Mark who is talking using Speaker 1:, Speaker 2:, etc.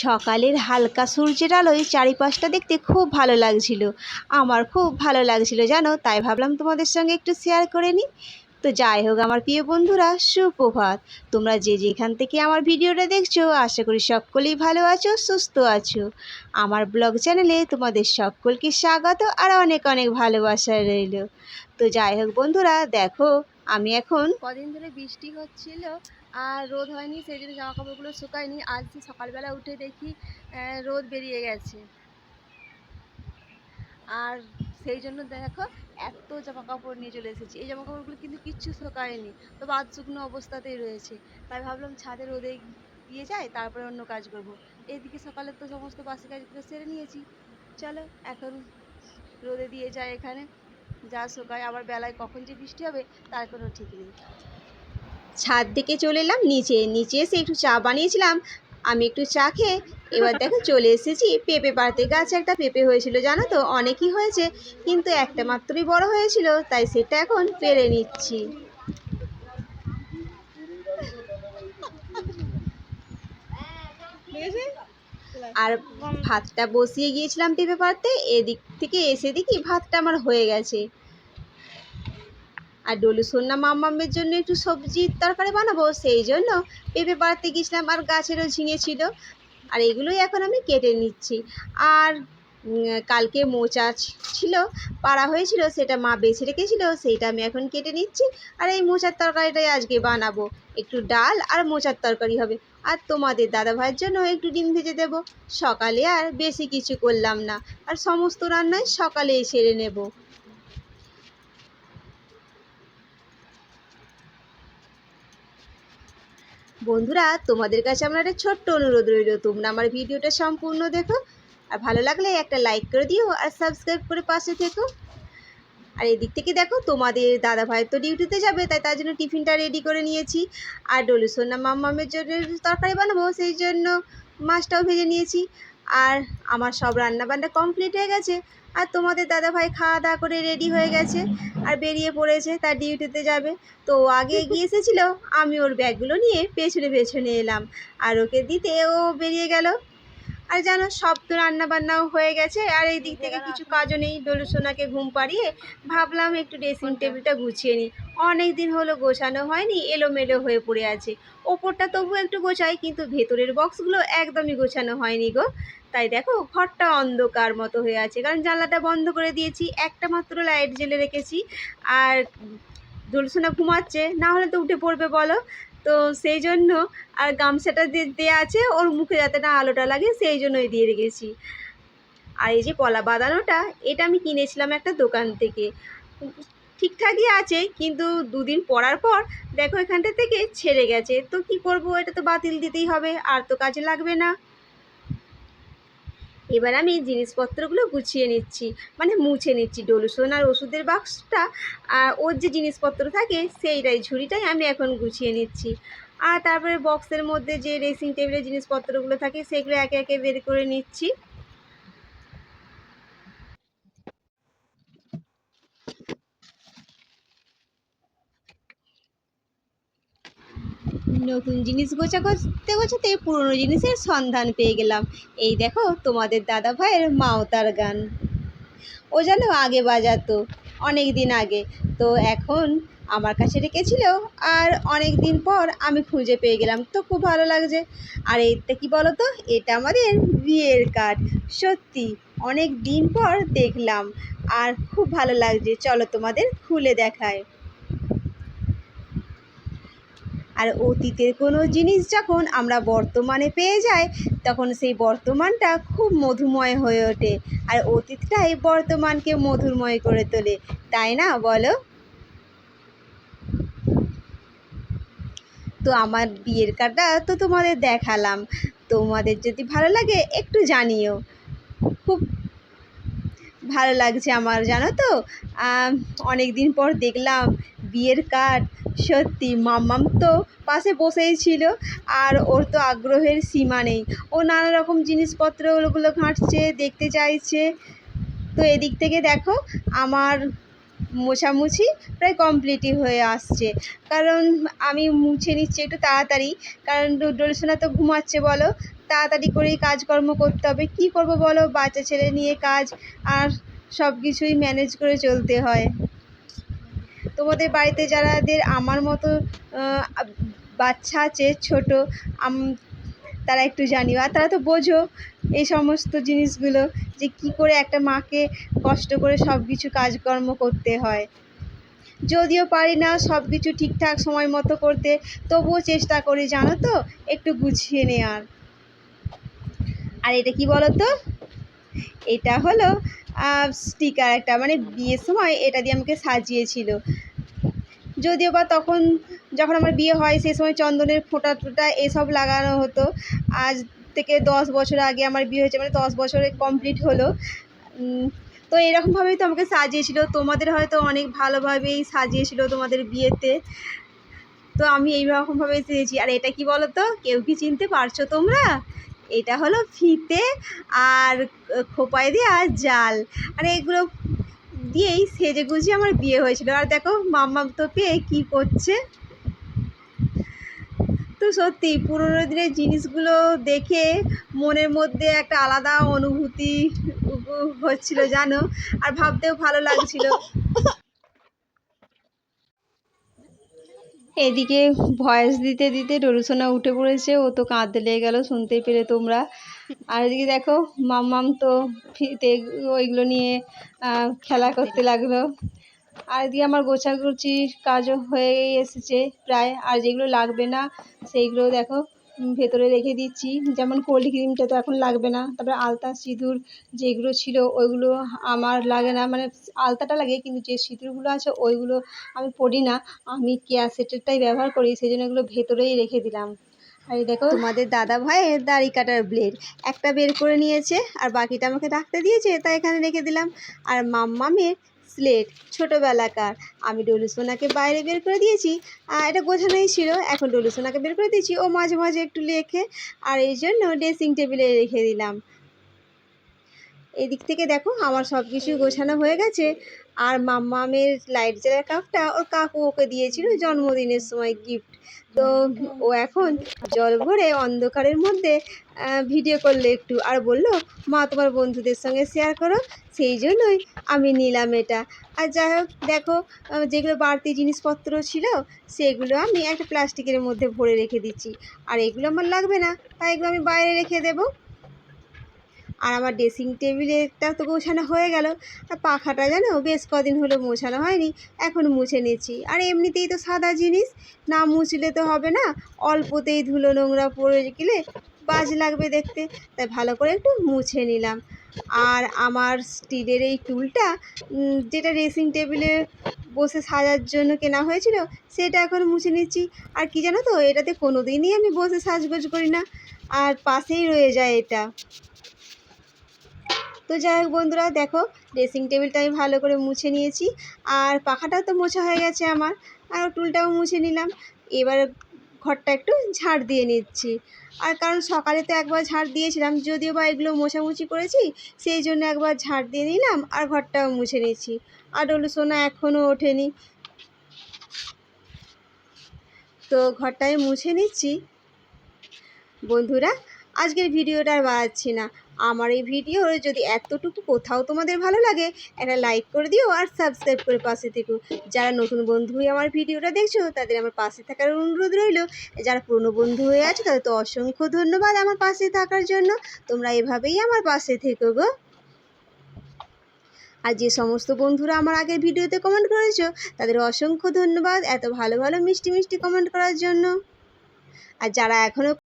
Speaker 1: সকালের হালকা সূর্যের আলোয় চারিপাশটা দেখতে খুব ভালো লাগছিল। আমার খুব ভালো লাগছিল জানো, তাই ভাবলাম তোমাদের সঙ্গে একটু শেয়ার করে নিই। তো যাই হোক আমার প্রিয় বন্ধুরা, সুপ্রভাত। তোমরা যে যেখান থেকে আমার ভিডিওটা দেখছো, আশা করি সকলেই ভালো আছো, সুস্থ আছো। আমার ব্লগ চ্যানেলে তোমাদের সকলকে স্বাগত আর অনেক অনেক ভালোবাসা রইল। তো যাই হোক বন্ধুরা, দেখো আমি এখন
Speaker 2: কদিন ধরে বৃষ্টি হচ্ছিল আর রোদ হয়নি, সেই জন্য জামা কাপড়গুলো শুকায়নি। আজ সকালবেলা উঠে দেখি রোদ বেরিয়ে গেছে। আর সেই জন্য দেখো এত জামা কাপড় নিয়ে চলে এসেছি। এই জামা কাপড়গুলো কিন্তু কিচ্ছু শুকায়নি, তবে আধ শুকনো অবস্থাতেই রয়েছে। তাই ভাবলাম ছাদে রোদে দিয়ে যায়, তারপরে অন্য কাজ করব। এইদিকে সকালে তো সমস্ত বাসি কাজগুলো সেরে নিয়েছি। চলো এখন রোদে দিয়ে যায়, এখানে যা শুকায়। আবার বেলায় কখন যে বৃষ্টি হবে তার কোনো ঠিক নেই।
Speaker 1: ছাদ থেকে চলে এলাম নিচে। নিচে এসে একটু চা বানিয়েছিলাম। আমি একটু চা খেয়ে এবার দেখো চলে এসেছি পেঁপে পাড়তে। গাছে একটা পেঁপে হয়েছিল জানো তো, অনেকই হয়েছে, কিন্তু একটা মাত্রই বড় হয়েছিল, তাই সেটা এখন পেরে নিচ্ছি। আর ভাতটা বসিয়ে গিয়েছিলাম পেঁপে পাড়তে, এদিক থেকে এসে দেখি ভাতটা আমার হয়ে গেছে। আর ডলু সোনা মাম্মামের জন্য একটু সবজির তরকারি বানাবো, সেই জন্য পেঁপে পাড়তে গিয়েছিলাম। আর গাছেরও ঝিঙে ছিল, আর এগুলোই এখন আমি কেটে নিচ্ছি। আর কালকে মোচা ছিল, পাড়া হয়েছিল, সেটা মা বেছে রেখেছিল, সেইটা আমি এখন কেটে নিচ্ছি। আর এই মোচার তরকারিটাই আজকে বানাবো। একটু ডাল আর মোচার তরকারি হবে। আর তোমাদের দাদা ভাইয়ের জন্য একটু ডিম ভেজে দেবো। সকালে আর বেশি কিছু করলাম না, আর সমস্ত রান্নাই সকালে সেরে নেব। বন্ধুরা, তোমাদের কাছে আমার একটা ছোট্ট অনুরোধ রইল, তোমরা আমার ভিডিওটা সম্পূর্ণ দেখো, আর ভালো লাগলে একটা লাইক করে দিও আর সাবস্ক্রাইব করে পাশে থেকো। আর এদিক থেকে দেখো তোমাদের দাদা ভাই তো ডিউটিতে যাবে, তাই তার জন্য টিফিনটা রেডি করে নিয়েছি। আর ডলু সোনা মাম্মামের জন্য তরকারি বানাবো, সেই জন্য মাছটাও ভেজে নিয়েছি। আর আমার সব রান্নাবান্না কমপ্লিট হয়ে গেছে। আর তোমাদের দাদা ভাই খাওয়া দাওয়া করে রেডি হয়ে গেছে আর বেরিয়ে পড়েছে, তার ডিউটিতে যাবে। তো আগে এগিয়ে এসেছিলো, আমি ওর ব্যাগগুলো নিয়ে পেছনে পেছনে এলাম, আর ওকে দিতে ও বেরিয়ে গেল। আর জানো, সব তো রান্নাবান্নাও হয়ে গেছে, আর এই দিক থেকে কিছু কাজও নেই। ডলু সোনাকে ঘুম পাড়িয়ে ভাবলাম একটু ড্রেসিং টেবিলটা গুছিয়ে নিই। অনেক দিন হলো গোছানো হয়নি, এলোমেলো হয়ে পড়ে আছে। ওপরটা তবু একটু গোছাই, কিন্তু ভেতরের বক্সগুলো একদমই গোছানো হয়নি গো। তাই দেখো ঘরটা অন্ধকার মতো হয়ে আছে, কারণ জানলাটা বন্ধ করে দিয়েছি, একটা মাত্র লাইট জ্বেলে রেখেছি। আর ডলু সোনা ঘুমাচ্ছে, না হলে তো উঠে পড়বে বলো। তো সেই জন্য, আর গামছাটা দেওয়া আছে ওর মুখে যাতে না আলোটা লাগে, সেই জন্যই দিয়ে রেখেছি। আর এই যে কলা বাঁধানোটা, এটা আমি কিনেছিলাম একটা দোকান থেকে। ঠিকঠাকই আছে, কিন্তু দুদিন পরার পর দেখো এখানটা থেকে ছেড়ে গেছে। তো কি করব, এটা তো বাতিল দিতেই হবে, আর তো কাজে লাগবে না। এবার আমি জিনিসপত্রগুলো গুছিয়ে নিচ্ছি, মানে মুছে নিচ্ছি। ডলু সোনার ওষুধের বাক্সটা আর ওর যে জিনিসপত্র থাকে সেইটাই, ঝুড়িটাই আমি এখন গুছিয়ে নিচ্ছি। আর তারপরে বক্সের মধ্যে যে ড্রেসিং টেবিলের জিনিসপত্রগুলো থাকে সেগুলো একে একে বের করে নিচ্ছি। নতুন জিনিস গোছাতে গোছাতে পুরনো জিনিসের সন্ধান পেয়ে গেলাম। এই দেখো তোমাদের দাদা ভাইয়ের মাওতার গান, ও যেন আগে বাজাতো, অনেক দিন আগে। তো এখন আমার কাছে রেখেছিল, আর অনেক দিন পর আমি খুঁজে পেয়ে গেলাম, তো খুব ভালো লাগছে। আর এটা কি বলো তো, এটা আমাদের বিয়ের কার্ড। সত্যি অনেক দিন পর দেখলাম, আর খুব ভালো লাগছে। চলো তোমাদের খুলে দেখায়। আর অতীতের কোনো জিনিস যখন আমরা বর্তমানে পেয়ে যাই, তখন সেই বর্তমানটা খুব মধুময় হয়ে ওঠে, আর অতীতটাই বর্তমানকে মধুরময় করে তোলে, তাই না বলো? তো আমার বিয়ের কার্ডটা তো তোমাদের দেখালাম, তোমাদের যদি ভালো লাগে একটু জানিও। খুব ভালো লাগছে আমার, জানো তো। অনেক দিন পর দেখলাম বিয়ের কার্ড। সত্যি মাম্মাম তো পাশে বসেই ছিল, আর ওর তো আগ্রহের সীমা নেই। ও নানা রকম জিনিসপত্র ওগুলো ঘাঁটছে, দেখতে চাইছে। তো এদিক থেকে দেখো আমার মোছামুছি প্রায় কমপ্লিটই হয়ে আসছে, কারণ আমি মুছে নিচ্ছি একটু তাড়াতাড়ি, কারণ ডলিসোনা তো ঘুমাচ্ছে বলো, তাড়াতাড়ি করেই কাজকর্ম করতে হবে। কি করব বলো, বাচ্চা ছেলে নিয়ে কাজ আর সব কিছুই ম্যানেজ করে চলতে হয়। তোমাদের বাড়িতে যারাদের আমার মতো বাচ্চা আছে ছোট, তারা একটু জানিও, আর তারা তো বোঝো এই সমস্ত জিনিসগুলো, যে কি করে একটা মাকে কষ্ট করে সব কিছু কাজকর্ম করতে হয়। যদিও পারি না সব কিছু ঠিকঠাক সময় মতো করতে, তবুও চেষ্টা করি জানো তো একটু গুছিয়ে নেওয়ার। আর এটা কি বলো তো, এটা হলো স্টিকার একটা, মানে বিয়ের সময় এটা দিয়ে আমাকে সাজিয়েছিল। যদিও বা তখন যখন আমার বিয়ে হয় সেই সময় চন্দনের ফোঁটা টোটা এসব লাগানো হতো। আজ থেকে 10 বছর আগে আমার বিয়ে হয়েছে, মানে 10 বছরে কমপ্লিট হলো। তো এরকমভাবেই তো আমাকে সাজিয়েছিল, তোমাদের হয়তো অনেক ভালোভাবেই সাজিয়েছিল তোমাদের বিয়েতে। তো আমি এইরকমভাবেই সেজেছি। আর এটা কি বলো তো, কেউ কি চিনতে পারছো তোমরা? এটা হলো ফিতে আর খোঁপায় দেওয়া জাল, আর এগুলো দিয়েই সেজে গুজিয়ে আমার বিয়ে হয়েছিল। আর দেখো মাম্মাম তো পেয়ে কী করছে। তো সত্যি পুরোনো দিনের জিনিসগুলো দেখে মনের মধ্যে একটা আলাদা অনুভূতি হচ্ছিল জানো, আর ভাবতেও ভালো লাগছিল। এদিকে ভয়েস দিতে দিতে ডলুসোনা উঠে পড়েছে, ও তো কাঁদতে লেগে গেল শুনতে পেরে তোমরা। আর এদিকে দেখো মাম্মাম তো ফিতে ওইগুলো নিয়ে খেলা করতে লাগলো। আর এদিকে আমার গোছাগুছির কাজও হয়েই এসেছে প্রায়, আর যেগুলো লাগবে না সেইগুলো দেখো ভেতরে রেখে দিচ্ছি। যেমন কোল্ড ক্রিমটা তো এখন লাগবে না, তারপরে আলতা সিঁদুর যেগুলো ছিল ওইগুলো আমার লাগে না, মানে আলতাটা লাগে কিন্তু যে সিঁদুরগুলো আছে ওইগুলো আমি পরি না, আমি কেয়া সেটেরটাই ব্যবহার করি, সেই জন্য এগুলো ভেতরেই রেখে দিলাম। আর এই দেখো তোমাদের দাদা ভাইয়ের দাড়ি কাটার ব্লেড একটা বের করে নিয়েছে, আর বাকিটা আমাকে রাখতে দিয়েছে, তাই এখানে রেখে দিলাম। আর মাম্মামের স্লেট ছোটোবেলাকার, আমি ডলুসোনাকে বাইরে বের করে দিয়েছি, এটা গোছানোই ছিল, এখন ডলুসোনাকে বের করে দিয়েছি, ও মাঝে মাঝে একটু লেখে, আর এই জন্য ড্রেসিং টেবিলে রেখে দিলাম। এদিক থেকে দেখো আমার সব কিছু গোছানো হয়ে গেছে। আর মাম্মামের লাইট জ্বালার কাপটা ওর কাকু ওকে দিয়েছিল জন্মদিনের সময় গিফট, তো ও এখন জল ভরে অন্ধকারের মধ্যে ভিডিও করলো একটু, আর বললো মা তোমার বন্ধুদের সঙ্গে শেয়ার করো, সেই জন্যই আমি নিলাম এটা। আর যাই হোক দেখো যেগুলো বাড়তি জিনিসপত্র ছিল সেগুলো আমি একটা প্লাস্টিকের মধ্যে ভরে রেখে দিচ্ছি, আর এগুলো আমার লাগবে না, তাই এগুলো আমি বাইরে রেখে দেবো। আর আমার ড্রেসিং টেবিলেরটা তো গোছানো হয়ে গেল, আর পাখাটা জানো বেশ কদিন হলো মোছানো হয়নি, এখন মুছে নিচ্ছি। আর এমনিতেই তো সাদা জিনিস, না মুছলে তো হবে না, অল্পতেই ধুলো নোংরা পড়ে গেলে বাজ লাগবে দেখতে, তাই ভালো করে একটু মুছে নিলাম। আর আমার স্টিলের এই টুলটা যেটা ড্রেসিং টেবিলে বসে সাজার জন্য কেনা হয়েছিল, সেটা এখন মুছে নিচ্ছি। আর কি জানো তো, এটাতে কোনো দিনই আমি বসে সাজগোজ করি না, আর পাশেই রয়ে যায় এটা। তো যাই হোক বন্ধুরা দেখো ড্রেসিং টেবিলটা আমি ভালো করে মুছে নিয়েছি, আর পাখাটাও তো মোছা হয়ে গেছে আমার, আর টুলটাও মুছে নিলাম। এবার ঘরটা একটু ঝাড় দিয়ে নিচ্ছি, আর কারণ সকালে তো একবার ঝাড় দিয়েছিলাম, যদিও বা এগুলো মোছামুছি করেছি সেই জন্য একবার ঝাড় দিয়ে নিলাম, আর ঘরটাও মুছে নিচ্ছি। আর ডলুসোনা এখনও ওঠেনি, তো ঘরটাই মুছে নিচ্ছি। বন্ধুরা আজকের ভিডিওটা আর বাড়াচ্ছি না, আমার এই ভিডিও যদি এতটুকু কোথাও তোমাদের ভালো লাগে একটা লাইক করে দিও, আর সাবস্ক্রাইব করে পাশে থেকো। যারা নতুন বন্ধু হয়ে আমার ভিডিওটা দেখছো তাদের আমার পাশে থাকার অনুরোধ রইল, যারা পুরনো বন্ধু হয়ে আছে তাদের তো অসংখ্য ধন্যবাদ আমার পাশে থাকার জন্য। তোমরা এভাবেই আমার পাশে থেকো গো। আর যে সমস্ত বন্ধুরা আমার আগের ভিডিওতে কমেন্ট করেছো তাদের অসংখ্য ধন্যবাদ এত ভালো ভালো মিষ্টি মিষ্টি কমেন্ট করার জন্য। আর যারা এখনও